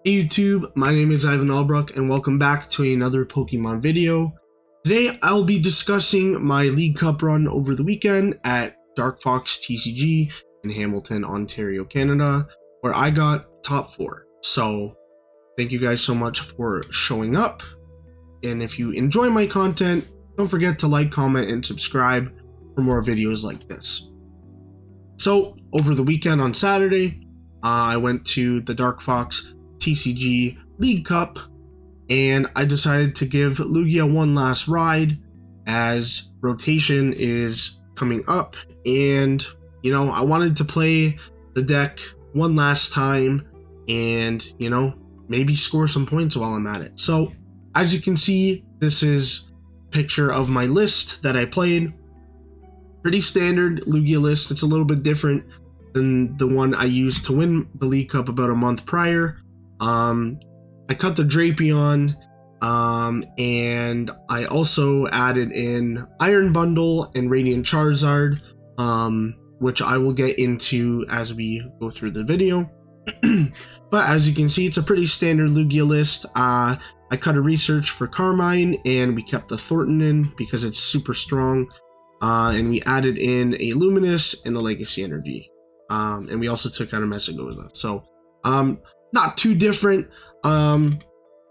Hey YouTube, my name is Ivan Albrook and welcome back to another Pokemon video. Today I'll be discussing my League Cup run over the weekend at Dark Fox TCG in Hamilton, Ontario, Canada, where I got top 4. So thank you guys so much for showing up, and if you enjoy my content, don't forget to like, comment, and subscribe for more videos like this. So over the weekend on Saturday, I went to the Dark Fox TCG League Cup, and I decided to give Lugia one last ride as rotation is coming up, and I wanted to play the deck one last time and maybe score some points while I'm at it. So as you can see, this is a picture of my list that I played. Pretty standard Lugia list. It's a little bit different than the one I used to win the League Cup about a month prior. I cut the Drapion, and I also added in Iron Bundle and Radiant Charizard, which I will get into as we go through the video. But as you can see, it's a pretty standard Lugia list. I cut a research for Carmine, and we kept the Thornton in because it's super strong, and we added in a Luminous and a Legacy Energy, and we also took out a Messagoza. So, not too different.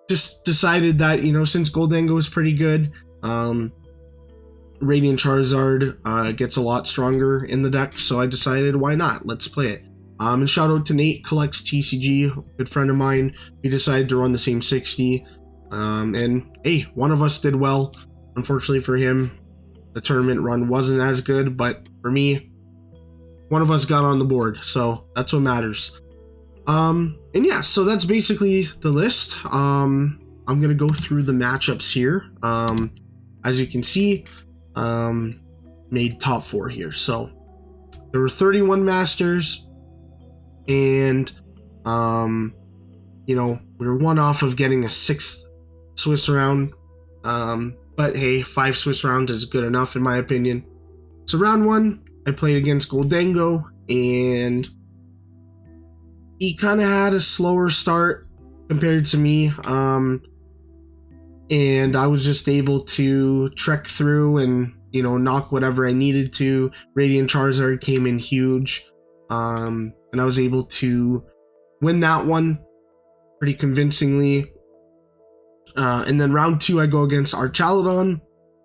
Just decided that, since Goldango is pretty good, Radiant Charizard gets a lot stronger in the deck, so I decided, why not? Let's play it. And shout out to Nate Collects TCG, a good friend of mine. We decided to run the same 60, and hey, one of us did well. Unfortunately for him, the tournament run wasn't as good, but for me, one of us got on the board, so that's what matters. And yeah, so that's basically the list. I'm gonna go through the matchups here. As you can see, made top 4 here. So there were 31 Masters, and we were one off of getting a 6th Swiss round. But hey, 5 Swiss rounds is good enough in my opinion. So round 1, I played against Goldango, and he kind of had a slower start compared to me, and I was just able to trek through and knock whatever I needed to. Radiant Charizard came in huge, and I was able to win that one pretty convincingly. And then round 2, I go against Archaludon.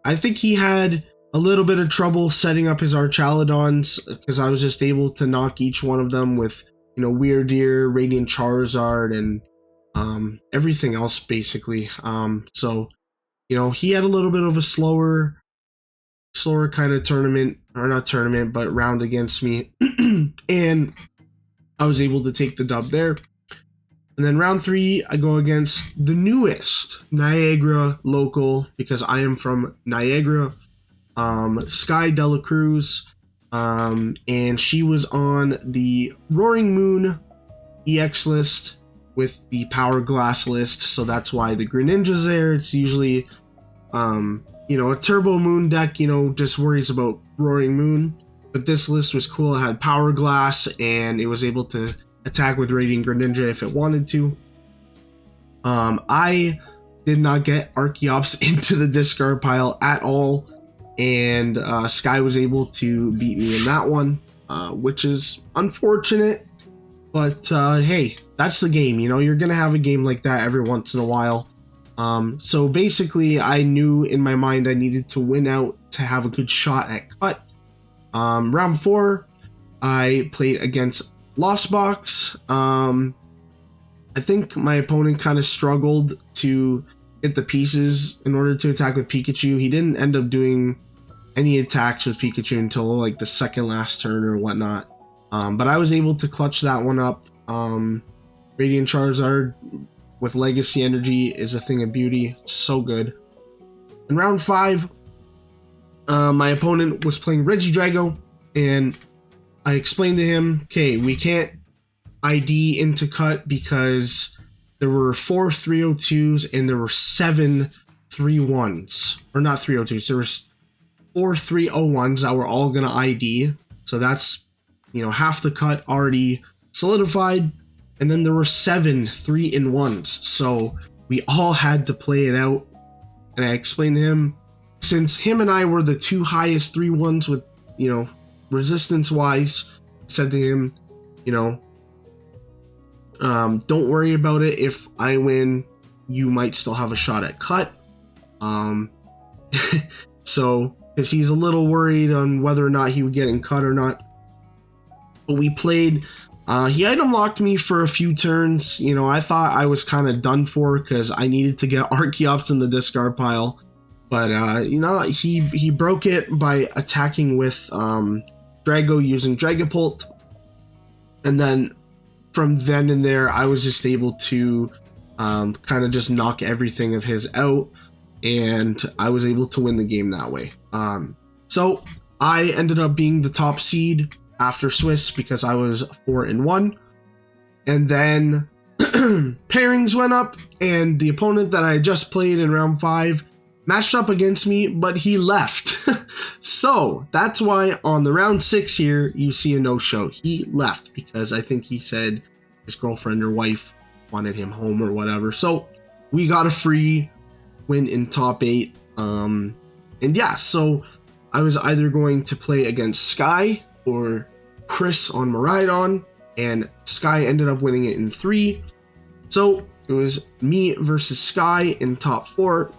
I think he had a little bit of trouble setting up his Archaludons because I was just able to knock each one of them with Weirdeer, Radiant Charizard, and everything else basically. So he had a little bit of a slower kind of tournament, or not tournament, but round against me, and I was able to take the dub there. And then round 3, I go against the newest Niagara local, because I am from Niagara, Sky Dela Cruz. And she was on the Roaring Moon EX list with the Power Glass list, so that's why the Greninja's there. It's usually, a Turbo Moon deck, just worries about Roaring Moon, but this list was cool. It had Power Glass, and it was able to attack with Radiant Greninja if it wanted to. I did not get Archeops into the discard pile at all, and Sky was able to beat me in that one, which is unfortunate, but hey, that's the game. You're gonna have a game like that every once in a while. So basically, I knew in my mind I needed to win out to have a good shot at cut. Round 4, I played against Lost Box. I think my opponent kind of struggled to get the pieces in order to attack with Pikachu. He didn't end up doing any attacks with Pikachu until like the second last turn or whatnot, but I was able to clutch that one up. Radiant Charizard with Legacy Energy is a thing of beauty. It's so good. In round 5, my opponent was playing Regidrago, and I explained to him, okay, we can't ID into cut because there were 4 302s and there were 7 3-1s, or not 302s, there was 4 301s that were all gonna ID, so that's half the cut already solidified. and then there were 7 3-in-1s. So we all had to play it out. And I explained to him, since him and I were the 2 highest 3-1s with, resistance wise, I said to him, don't worry about it. If I win, you might still have a shot at cut. So, because he's a little worried on whether or not he would get in cut or not. But we played. He item locked me for a few turns. I thought I was kind of done for because I needed to get Archeops in the discard pile. But, he broke it by attacking with Drago using Dragapult. And then from then and there, I was just able to kind of just knock everything of his out. And I was able to win the game that way. So I ended up being the top seed after Swiss because I was 4-1. And then pairings went up, and the opponent that I just played in round 5 matched up against me, but he left. So that's why on the round 6 here, you see a no-show. He left because I think he said his girlfriend or wife wanted him home or whatever. So we got a free win in top 8. And yeah, so I was either going to play against Sky or Chris on Miraidon, and Sky ended up winning it in 3. So it was me versus Sky in top 4.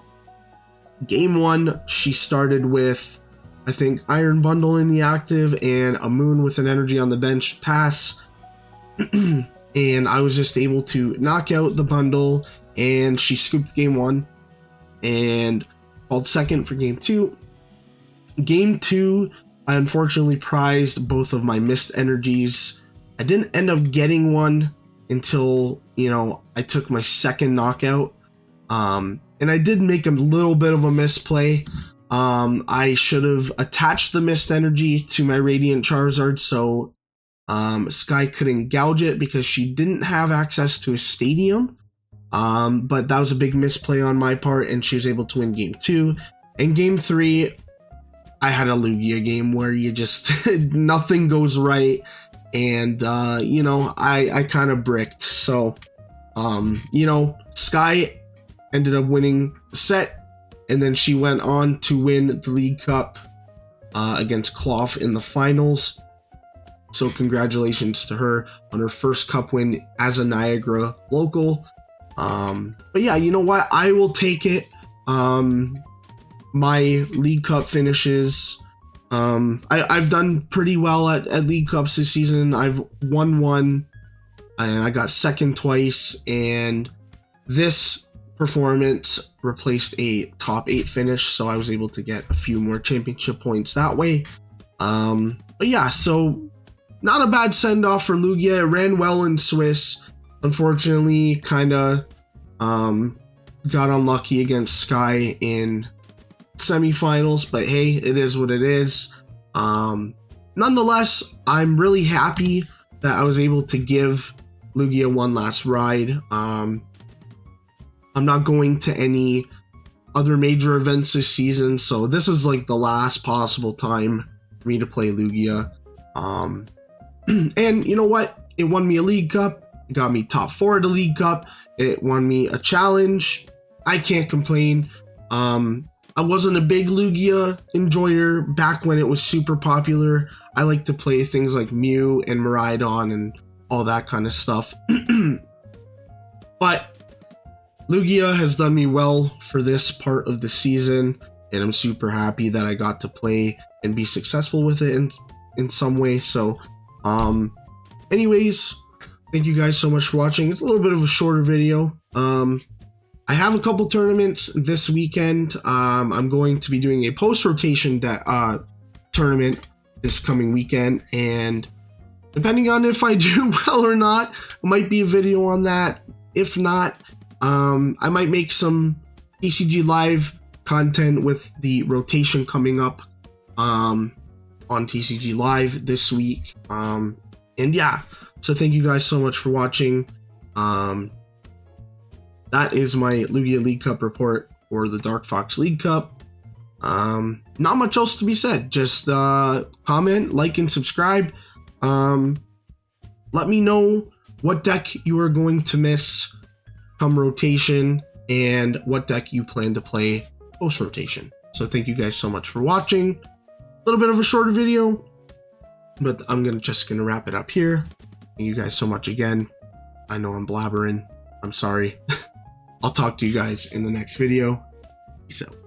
Game 1, she started with, I think, Iron Bundle in the active and a Moon with an energy on the bench pass. And I was just able to knock out the bundle, and she scooped game 1 and called second for game 2. Game 2, I unfortunately prized both of my missed energies. I didn't end up getting one until, I took my second knockout. And I did make a little bit of a misplay. I should have attached the missed energy to my Radiant Charizard so Sky couldn't gouge it because she didn't have access to a stadium. But that was a big misplay on my part, and she was able to win game 2. And game 3, I had a Lugia game where you just nothing goes right, and I kind of bricked. So Sky ended up winning the set, and then she went on to win the League Cup against Clough in the finals. So congratulations to her on her first cup win as a Niagara local. But yeah, you know what? I will take it. My League Cup finishes. I've done pretty well at League Cups this season. I've won 1, and I got second twice, and this performance replaced a top 8 finish, so I was able to get a few more championship points that way. But yeah, so not a bad send-off for Lugia. It ran well in Swiss. Unfortunately, kind of got unlucky against Sky in semifinals, but hey, it is what it is. Nonetheless, I'm really happy that I was able to give Lugia one last ride. I'm not going to any other major events this season, so this is like the last possible time for me to play Lugia. And you know what? It won me a League Cup. It got me top 4 at the League Cup. It won me a challenge. I can't complain. I wasn't a big Lugia enjoyer back when it was super popular. I like to play things like Mew and Miraidon and all that kind of stuff. But Lugia has done me well for this part of the season, and I'm super happy that I got to play and be successful with it in some way. So, anyways, thank you guys so much for watching. It's a little bit of a shorter video. I have a couple tournaments this weekend. I'm going to be doing a post-rotation tournament this coming weekend, and depending on if I do well or not, might be a video on that. If not, I might make some TCG Live content with the rotation coming up on TCG Live this week. And yeah, so thank you guys so much for watching. That is my Lugia League Cup report for the Dark Fox League Cup. Not much else to be said. Just comment, like, and subscribe. Let me know what deck you are going to miss come rotation and what deck you plan to play post rotation. So thank you guys so much for watching. A little bit of a shorter video, but I'm just gonna wrap it up here. Thank you guys so much again. I know I'm blabbering. I'm sorry. I'll talk to you guys in the next video. Peace out.